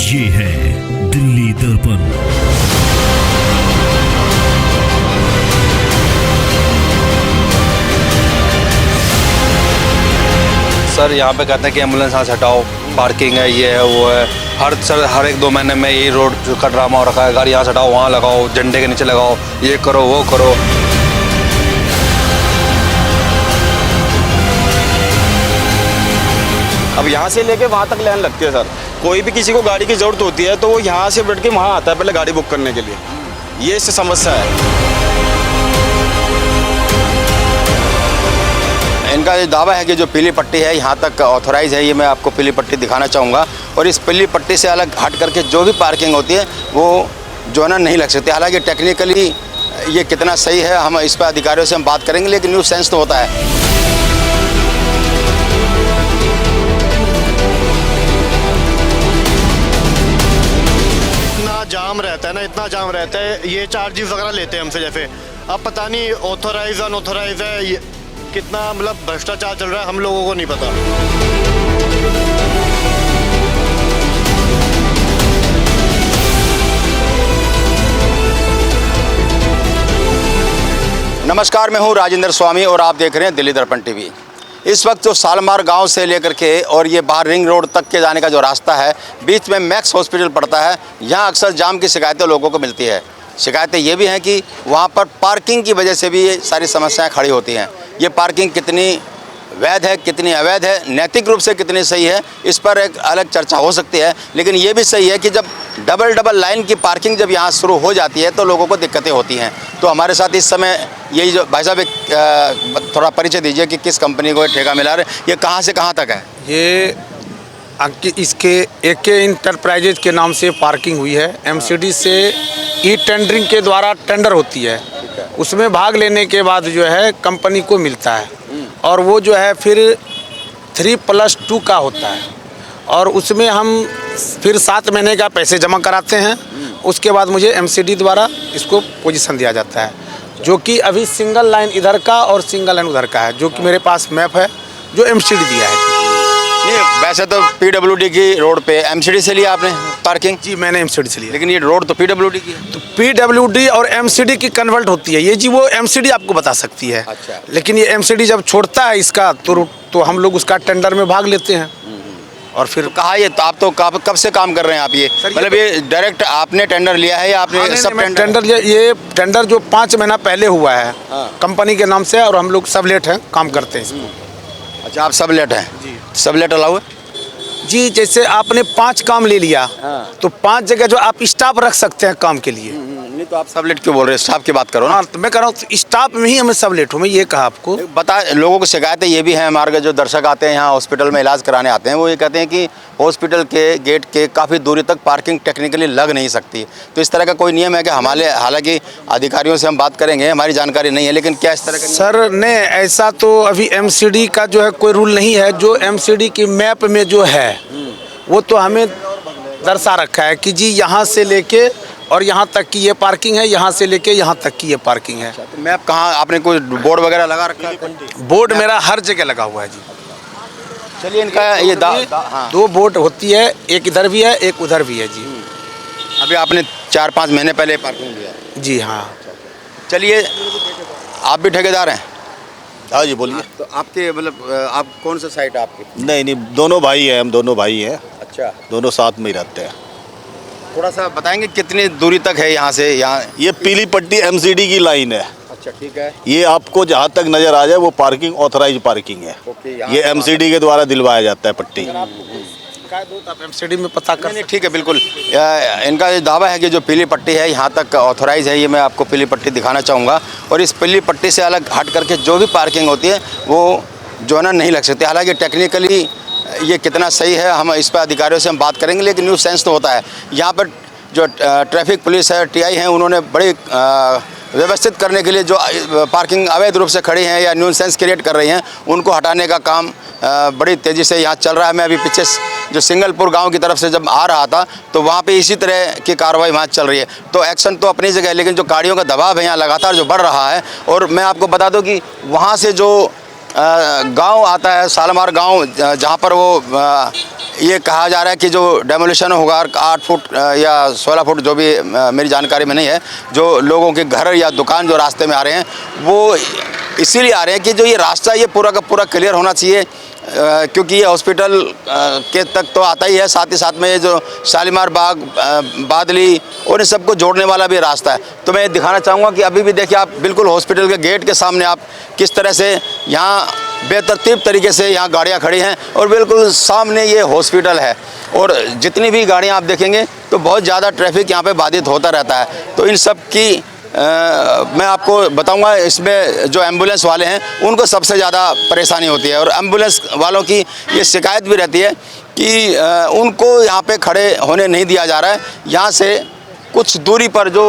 ये है दिल्ली दर्पण। सर यहाँ पे कहते हैं कि एम्बुलेंस यहाँ से हटाओ, पार्किंग है, ये है, वो है। हर एक 2 महीने में यही रोड का ड्रामा हो रखा है। गाड़ी यहाँ से हटाओ, वहाँ लगाओ, झंडे के नीचे लगाओ, ये करो, वो करो। अब यहाँ से लेके वहाँ तक लाइन लगती है सर। कोई भी किसी को गाड़ी की ज़रूरत होती है तो वो यहाँ से बैठ के वहाँ आता है पहले गाड़ी बुक करने के लिए। ये इससे समस्या है। इनका ये दावा है कि जो पीली पट्टी है यहाँ तक ऑथोराइज है। ये मैं आपको पीली पट्टी दिखाना चाहूँगा। और इस पीली पट्टी से अलग हट करके जो भी पार्किंग होती है वो जो है ना नहीं लग सकती। हालांकि टेक्निकली ये कितना सही है हम इस पर अधिकारियों से हम बात करेंगे, लेकिन न्यू सेंस तो होता है। जाम रहता है ना, इतना जाम रहता है। ये चार्जेस वगैरह लेते हैं हमसे। जैसे अब पता नहीं ऑथोराइज अनऑथोराइज है, ये कितना मतलब भ्रष्टाचार चल रहा है, हम लोगों को नहीं पता। नमस्कार, मैं हूं राजेंद्र स्वामी और आप देख रहे हैं दिल्ली दर्पण टीवी। इस वक्त जो सालमार गांव से लेकर के और ये बाहर रिंग रोड तक के जाने का जो रास्ता है, बीच में मैक्स हॉस्पिटल पड़ता है। यहाँ अक्सर जाम की शिकायतें लोगों को मिलती है। शिकायतें ये भी हैं कि वहाँ पर पार्किंग की वजह से भी ये सारी समस्याएं खड़ी होती हैं। ये पार्किंग कितनी वैध है, कितनी अवैध है, नैतिक रूप से कितनी सही है, इस पर एक अलग चर्चा हो सकती है। लेकिन ये भी सही है कि जब डबल लाइन की पार्किंग जब यहाँ शुरू हो जाती है तो लोगों को दिक्कतें होती हैं। तो हमारे साथ इस समय यही जो भाई साहब, एक थोड़ा परिचय दीजिए कि किस कंपनी को ठेका मिला रहे, ये कहाँ से कहाँ तक है? ये इसके एके इंटरप्राइजेज के नाम से पार्किंग हुई है। एमसीडी से ई टेंडरिंग के द्वारा टेंडर होती है, उसमें भाग लेने के बाद जो है कंपनी को मिलता है और वो जो है फिर 3+2 का होता है और उसमें हम फिर 7 महीने का पैसे जमा कराते हैं। उसके बाद मुझे एमसीडी द्वारा इसको पोजीशन दिया जाता है, जो कि अभी सिंगल लाइन इधर का और सिंगल लाइन उधर का है, जो कि मेरे पास मैप है जो एमसीडी दिया है। नहीं, वैसे तो पीडब्ल्यूडी की रोड पे एमसीडी से लिया आपने पार्किंग? जी, मैंने एमसीडी से लिया। लेकिन ये रोड तो पीडब्ल्यूडी की है। तो पीडब्ल्यूडी और एमसीडी की कन्वर्ट होती है ये जी, वो एमसीडी आपको बता सकती है। अच्छा। लेकिन ये एमसीडी जब छोड़ता है इसका तो हम लोग उसका टेंडर में भाग लेते हैं। और फिर तो कहा ये तो आप तो कब से काम कर रहे हैं आप? ये मतलब ये डायरेक्ट आपने टेंडर लिया है या आपने सब टेंडर ये टेंडर जो 5 महीना पहले हुआ है कंपनी के नाम से, और हम लोग सब लेट हैं, काम करते हैं इसको। अच्छा, आप सब लेट हैं? जी, सब लेट अलाउ है जी। जैसे आपने 5 काम ले लिया तो 5 जगह जो आप स्टाफ रख सकते हैं काम के लिए। नहीं तो आप सब लेट क्यों बोल रहे हैं? स्टाफ की बात करो ना। हाँ, तो मैं कह रहा हूँ स्टाफ में ही हमें सब लेट हूँ, मैं ये कहा आपको। बता, लोगों को शिकायतें ये भी हैं, हमारे जो दर्शक आते हैं यहाँ हॉस्पिटल में इलाज कराने आते हैं, वो ये कहते हैं कि हॉस्पिटल के गेट के काफ़ी दूरी तक पार्किंग टेक्निकली लग नहीं सकती। तो इस तरह का कोई नियम है कि हमारे, हालांकि अधिकारियों से हम बात करेंगे, हमारी जानकारी नहीं है, लेकिन क्या इस तरह का? सर ने ऐसा तो अभी एमसीडी का जो है कोई रूल नहीं है। जो एमसीडी की मैप में जो है वो तो हमें दर्शा रखा है कि जी यहाँ से लेके और यहाँ तक की ये पार्किंग है, यहाँ से लेके यहाँ तक की ये पार्किंग है। तो मैप कहाँ, आपने कोई बोर्ड वगैरह लगा रखा है? बोर्ड मेरा हर जगह लगा हुआ है जी। चलिए, इनका ये हाँ। 2 बोर्ड होती है, एक इधर भी है एक उधर भी है जी। अभी आपने 4-5 महीने पहले पार्किंग लिया है? जी हाँ। चलिए, आप भी ठेकेदार हैं? हाँ जी, बोलिए। तो आपके मतलब आप कौन सा साइट है आपकी? नहीं, दोनों भाई हैं, हम दोनों भाई हैं। अच्छा, दोनों साथ में ही रहते हैं। थोड़ा सा बताएंगे कितनी दूरी तक है यहाँ से यहाँ? ये पीली पट्टी एमसीडी की लाइन है। अच्छा, ठीक है। ये आपको जहाँ तक नज़र आ जाए वो पार्किंग ऑथराइज पार्किंग है। ये एमसीडी के द्वारा दिलवाया जाता है पट्टी। एमसीडी में पता कर। नहीं, ठीक है, बिल्कुल। इनका ये दावा है कि जो पीली पट्टी है यहाँ तक ऑथराइज है। ये मैं आपको पीली पट्टी दिखाना चाहूँगा। और इस पीली पट्टी से अलग हट करके जो भी पार्किंग होती है वो जो है ना नहीं लग सकती। हालांकि टेक्निकली ये कितना सही है हम इस पर अधिकारियों से हम बात करेंगे, लेकिन न्यू सेंस तो होता है। यहाँ पर जो ट्रैफिक पुलिस है, टीआई हैं, उन्होंने बड़ी व्यवस्थित करने के लिए जो पार्किंग अवैध रूप से खड़ी हैं या न्यूसेंस क्रिएट कर रही हैं, उनको हटाने का काम बड़ी तेज़ी से यहाँ चल रहा है। मैं अभी पीछे जो सिंगलपुर गांव की तरफ से जब आ रहा था तो वहाँ पे इसी तरह की कार्रवाई वहाँ चल रही है। तो एक्शन तो अपनी जगह है, लेकिन जो गाड़ियों का दबाव है यहाँ लगातार जो बढ़ रहा है। और मैं आपको बता दूँ कि वहाँ से जो गांव आता है, सालमार गांव, जहाँ पर वो ये कहा जा रहा है कि जो डेमोलिशन होगा 8 फुट या 16 फुट, जो भी मेरी जानकारी में नहीं है, जो लोगों के घर या दुकान जो रास्ते में आ रहे हैं वो इसीलिए आ रहे हैं कि जो ये रास्ता ये पूरा का पूरा क्लियर होना चाहिए, क्योंकि ये हॉस्पिटल के तक तो आता ही है, साथ ही साथ में ये जो शालीमार बाग, बादली और इन सबको जोड़ने वाला भी रास्ता है। तो मैं दिखाना चाहूँगा कि अभी भी देखिए आप बिल्कुल हॉस्पिटल के गेट के सामने आप किस तरह से यहाँ बेतरतीब तरीके से यहाँ गाड़ियाँ खड़ी हैं और बिल्कुल सामने ये हॉस्पिटल है और जितनी भी गाड़ियाँ आप देखेंगे तो बहुत ज़्यादा ट्रैफिक यहाँ पे बाधित होता रहता है। तो इन सब की मैं आपको बताऊंगा, इसमें जो एम्बुलेंस वाले हैं उनको सबसे ज़्यादा परेशानी होती है और एम्बुलेंस वालों की ये शिकायत भी रहती है कि उनको यहाँ पे खड़े होने नहीं दिया जा रहा है। यहाँ से कुछ दूरी पर जो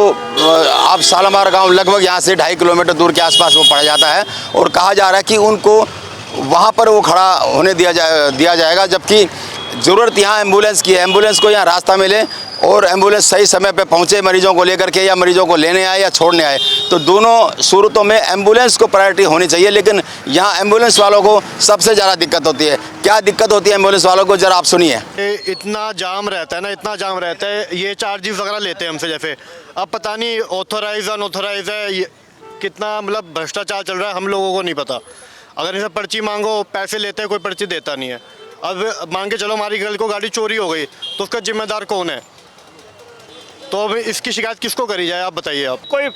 आप शालीमार गांव लगभग यहाँ से 2.5 किलोमीटर दूर के आसपास वो पड़ जाता है और कहा जा रहा है कि उनको वहाँ पर वो खड़ा होने दिया जाएगा, जबकि ज़रूरत यहाँ एम्बुलेंस की है। एम्बुलेंस को यहाँ रास्ता मिले और एम्बुलेंस सही समय पे पहुँचे मरीजों को लेकर के, या मरीजों को लेने आए या छोड़ने आए, तो दोनों सूरतों में एम्बुलेंस को प्रायोरिटी होनी चाहिए। लेकिन यहाँ एम्बुलेंस वालों को सबसे ज़्यादा दिक्कत होती है। क्या दिक्कत होती है एम्बुलेंस वालों को, ज़रा आप सुनिए। इतना जाम रहता है ना, इतना जाम रहता है, ये चार्जेस वगैरह लेते हैं हमसे। जैसे अब पता नहीं ऑथोराइज अनऑथोराइज है, ये कितना मतलब भ्रष्टाचार चल रहा है हम लोगों को नहीं पता। अगर इसे पर्ची मांगो पैसे लेते हैं, कोई पर्ची देता नहीं है। अब मान के चलो हमारी कल को गाड़ी चोरी हो गई तो उसका जिम्मेदार कौन है? तो अब इसकी शिकायत किसको करी जाए, आप बताइए। आप कोई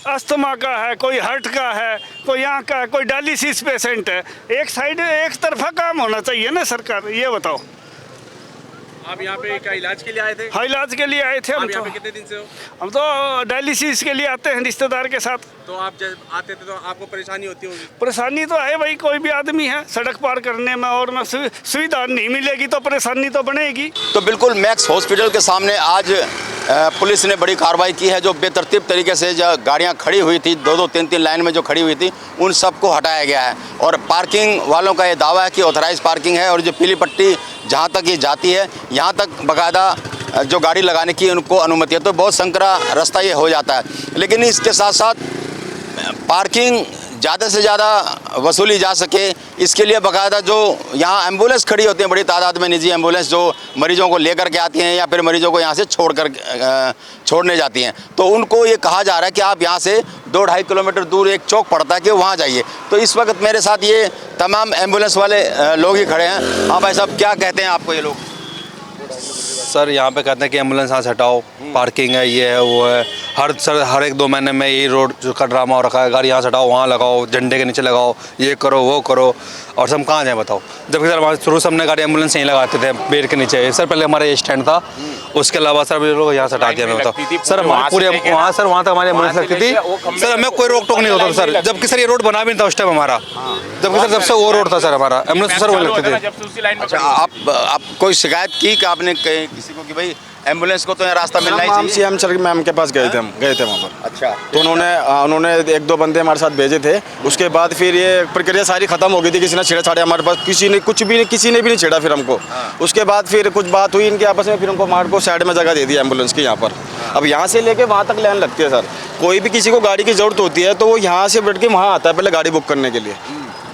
अस्थमा का है, कोई हार्ट का है, कोई यहाँ का है, कोई डायलिसिस पेशेंट है, एक साइड एक तरफा काम होना चाहिए ना सरकार, ये बताओ। आप यहाँ पे क्या इलाज के लिए आए थे? हाँ, इलाज के लिए आए थे हम। यहाँ पे कितने दिन से हो? हम तो डायलिसिस के लिए आते हैं रिश्तेदार के साथ। तो आप जब आते थे तो आपको परेशानी होती होगी? परेशानी तो है भाई, कोई भी आदमी है सड़क पार करने में और सुविधा नहीं मिलेगी तो परेशानी तो बनेगी। तो बिल्कुल मैक्स हॉस्पिटल के सामने आज पुलिस ने बड़ी कार्रवाई की है। जो बेतरतीब तरीके से जो गाड़ियां खड़ी हुई थी, 2-2, 3-3 लाइन में जो खड़ी हुई थी, उन सबको हटाया गया है। और पार्किंग वालों का ये दावा है कि ऑथराइज पार्किंग है और जो पीली पट्टी जहां तक ये जाती है, यहाँ तक बाकायदा जो गाड़ी लगाने की उनको अनुमति है। तो बहुत संकरा रास्ता ये हो जाता है। लेकिन इसके साथ साथ पार्किंग ज़्यादा से ज़्यादा वसूली जा सके, इसके लिए बाकायदा जो यहाँ एम्बुलेंस खड़ी होती हैं बड़ी तादाद में, निजी एम्बुलेंस जो मरीजों को लेकर के आती हैं या फिर मरीजों को यहाँ से छोड़ने जाती हैं, तो उनको ये कहा जा रहा है कि आप यहाँ से 2-2.5 किलोमीटर दूर एक चौक पड़ता है कि वहाँ जाइए। तो इस वक्त मेरे साथ ये तमाम एम्बुलेंस वाले लोग ही खड़े हैं। हाँ भाई साहब, क्या कहते हैं आपको ये लोग? सर यहाँ पे कहते हैं कि एम्बुलेंस यहाँ से हटाओ, पार्किंग है, ये है, वो है। हर 1-2 महीने में यही रोड का ड्रामा हो रखा है, गाड़ी यहाँ से हटाओ, वहाँ लगाओ, झंडे के नीचे लगाओ, ये करो वो करो, और सब कहाँ जाए बताओ। जबकि सर हमारे शुरू से हमने गाड़ी एम्बुलेंस यहीं लगाते थे पेड़ के नीचे। सर पहले हमारा ये स्टैंड था, उसके अलावा सर ये लोग यहाँ से हटा दिया। मैं बताओ सर, हमारी पूरी वहाँ सर वहाँ तक हमारी एम्बुलेंस लगती थी सर, हमें कोई रोक टोक नहीं होता था सर। जबकि सर ये रोड बना भी नहीं था उस टाइम हमारा, जबकि सर सबसे वो रोड था सर हमारा, एम्बुलेंस सर वो लगती थी। अच्छा, आप कोई शिकायत की कि आपने किसी को कि भाई एम्बुलेंस को तो यहाँ रास्ता मिलना ही चाहिए? सीएम सर मैम के पास गए थे, हम गए थे वहाँ पर। अच्छा, तो उन्होंने 1-2 बंदे हमारे साथ भेजे थे। उसके बाद फिर ये प्रक्रिया सारी खत्म हो गई थी। किसी ने छेड़ा हमारे पास, किसी ने भी नहीं छेड़ा फिर हमको। उसके बाद फिर कुछ बात हुई इनके आपस में, फिर उनको मार्ग को साइड में जगह दे दी एम्बुलेंस की यहाँ पर। अब यहाँ से लेके वहाँ तक लाइन लगती है सर। कोई भी किसी को गाड़ी की ज़रूरत होती है तो वो यहाँ से बैठ के वहाँ आता है पहले गाड़ी बुक करने के लिए।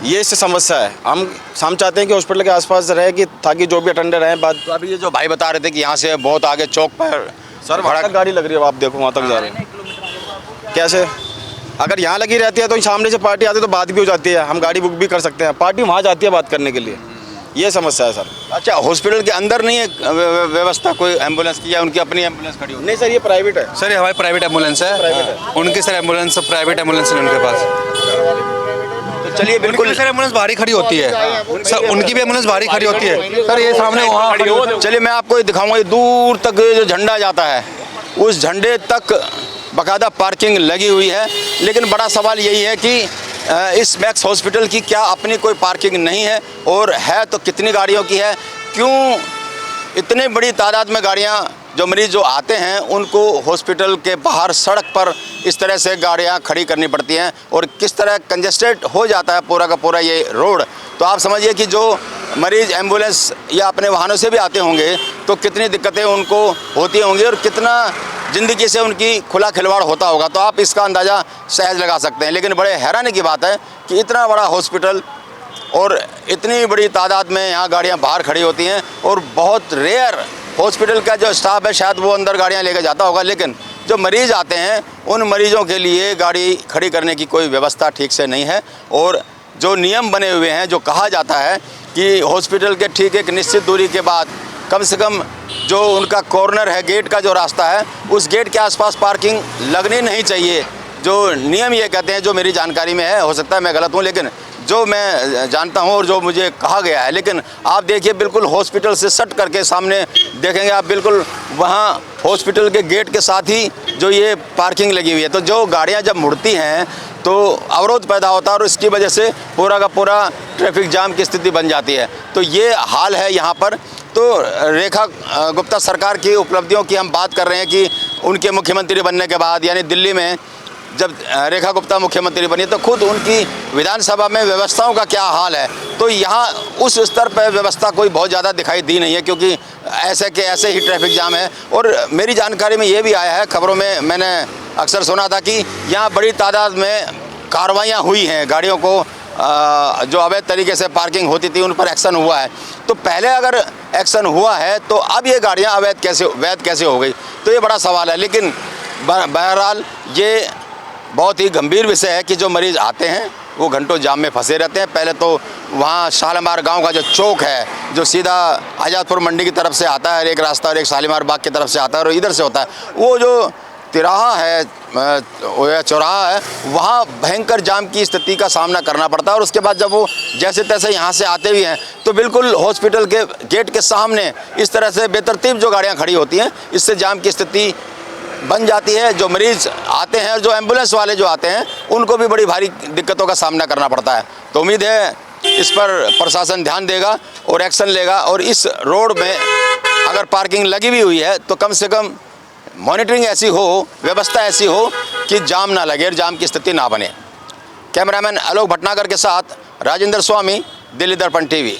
ये इससे समस्या है। हम चाहते हैं कि हॉस्पिटल के आसपास रहे, कि ताकि जो भी अटेंडर हैं बात। तो अभी ये जो भाई बता रहे थे कि यहाँ से बहुत आगे चौक पर सर वहाँ तक गाड़ी लग रही है, आप देखो वहाँ तक जा रहे हैं। कैसे? अगर यहाँ लगी रहती है तो सामने से पार्टी आती है तो बात भी हो जाती है, हम गाड़ी बुक भी कर सकते हैं। पार्टी वहाँ जाती है बात करने के लिए, ये समस्या है सर। अच्छा, हॉस्पिटल के अंदर नहीं है व्यवस्था कोई एम्बुलेंस की, या उनकी अपनी एम्बुलेंस खड़ी हो? नहीं सर, ये प्राइवेट है सर, ये हमारी प्राइवेट एम्बुलेंस है। उनकी सर एम्बुलेंस प्राइवेट एम्बुलेंस है उनके पास। तो चलिए, बिल्कुल सर एम्बुलेंस बाहरी खड़ी होती है सर, उनकी भी एम्बुलेंस बाहरी खड़ी होती है सर, ये सामने वहाँ खड़ी होती है। चलिए मैं आपको ये दिखाऊंगा, ये दूर तक जो झंडा जाता है उस झंडे तक बाकायदा पार्किंग लगी हुई है। लेकिन बड़ा सवाल यही है कि इस मैक्स हॉस्पिटल की क्या अपनी कोई पार्किंग नहीं है, और है तो कितनी गाड़ियों की है? क्यों इतनी बड़ी तादाद में गाड़ियाँ, जो मरीज जो आते हैं उनको हॉस्पिटल के बाहर सड़क पर इस तरह से गाड़ियाँ खड़ी करनी पड़ती हैं, और किस तरह कंजेस्टेड हो जाता है पूरा का पूरा ये रोड। तो आप समझिए कि जो मरीज एम्बुलेंस या अपने वाहनों से भी आते होंगे तो कितनी दिक्कतें उनको होती होंगी, और कितना ज़िंदगी से उनकी खुला खिलवाड़ होता होगा। तो आप इसका अंदाज़ा सहज लगा सकते हैं। लेकिन बड़े हैरानी की बात है कि इतना बड़ा हॉस्पिटल और इतनी बड़ी तादाद में यहाँ गाड़ियाँ बाहर खड़ी होती हैं और बहुत रेयर हॉस्पिटल का जो स्टाफ है शायद वो अंदर गाड़ियाँ लेकर जाता होगा, लेकिन जो मरीज़ आते हैं उन मरीज़ों के लिए गाड़ी खड़ी करने की कोई व्यवस्था ठीक से नहीं है। और जो नियम बने हुए हैं, जो कहा जाता है कि हॉस्पिटल के ठीक एक निश्चित दूरी के बाद कम से कम जो उनका कॉर्नर है, गेट का जो रास्ता है, उस गेट के आसपास पार्किंग लगनी नहीं चाहिए। जो नियम ये कहते हैं, जो मेरी जानकारी में है, हो सकता है मैं गलत हूँ, लेकिन जो मैं जानता हूँ और जो मुझे कहा गया है। लेकिन आप देखिए बिल्कुल हॉस्पिटल से सट करके सामने देखेंगे आप, बिल्कुल वहाँ हॉस्पिटल के गेट के साथ ही जो ये पार्किंग लगी हुई है। तो जो गाड़ियाँ जब मुड़ती हैं तो अवरोध पैदा होता है और इसकी वजह से पूरा का पूरा ट्रैफिक जाम की स्थिति बन जाती है। तो ये हाल है यहाँ पर। तो रेखा गुप्ता सरकार की उपलब्धियों की हम बात कर रहे हैं कि उनके मुख्यमंत्री बनने के बाद, यानी दिल्ली में जब रेखा गुप्ता मुख्यमंत्री बनी तो खुद उनकी विधानसभा में व्यवस्थाओं का क्या हाल है। तो यहाँ उस स्तर पर व्यवस्था कोई बहुत ज़्यादा दिखाई दी नहीं है, क्योंकि ऐसे के ऐसे ही ट्रैफिक जाम है। और मेरी जानकारी में ये भी आया है, खबरों में मैंने अक्सर सुना था कि यहाँ बड़ी तादाद में कार्रवाइयाँ हुई हैं, गाड़ियों को जो अवैध तरीके से पार्किंग होती थी उन पर एक्शन हुआ है। तो पहले अगर एक्शन हुआ है तो अब ये गाड़ियाँ वैध कैसे हो गई, तो ये बड़ा सवाल है। लेकिन बहरहाल ये बहुत ही गंभीर विषय है कि जो मरीज़ आते हैं वो घंटों जाम में फंसे रहते हैं। पहले तो वहाँ शालीमार गांव का जो चौक है, जो सीधा आज़ादपुर मंडी की तरफ से आता है एक रास्ता और एक शालीमार बाग की तरफ से आता है और इधर से होता है, वो जो तिराहा है, चौराहा है, वहाँ भयंकर जाम की स्थिति का सामना करना पड़ता है। और उसके बाद जब वो जैसे तैसे यहाँ से आते भी हैं तो बिल्कुल हॉस्पिटल के गेट के सामने इस तरह से बेतरतीब जो गाड़ियाँ खड़ी होती हैं, इससे जाम की स्थिति बन जाती है। जो मरीज़ आते हैं और जो एम्बुलेंस वाले जो आते हैं उनको भी बड़ी भारी दिक्कतों का सामना करना पड़ता है। तो उम्मीद है इस पर प्रशासन ध्यान देगा और एक्शन लेगा, और इस रोड में अगर पार्किंग लगी भी हुई है तो कम से कम मॉनिटरिंग ऐसी हो, व्यवस्था ऐसी हो कि जाम ना लगे और जाम की स्थिति ना बने। कैमरामैन आलोक भटनागर के साथ राजेंद्र स्वामी, दिल्ली दर्पण टीवी।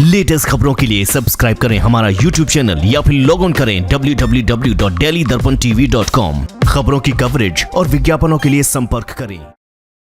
लेटेस्ट खबरों के लिए सब्सक्राइब करें हमारा YouTube चैनल या फिर लॉग ऑन करें www.delhidarpantv.com। खबरों की कवरेज और विज्ञापनों के लिए संपर्क करें।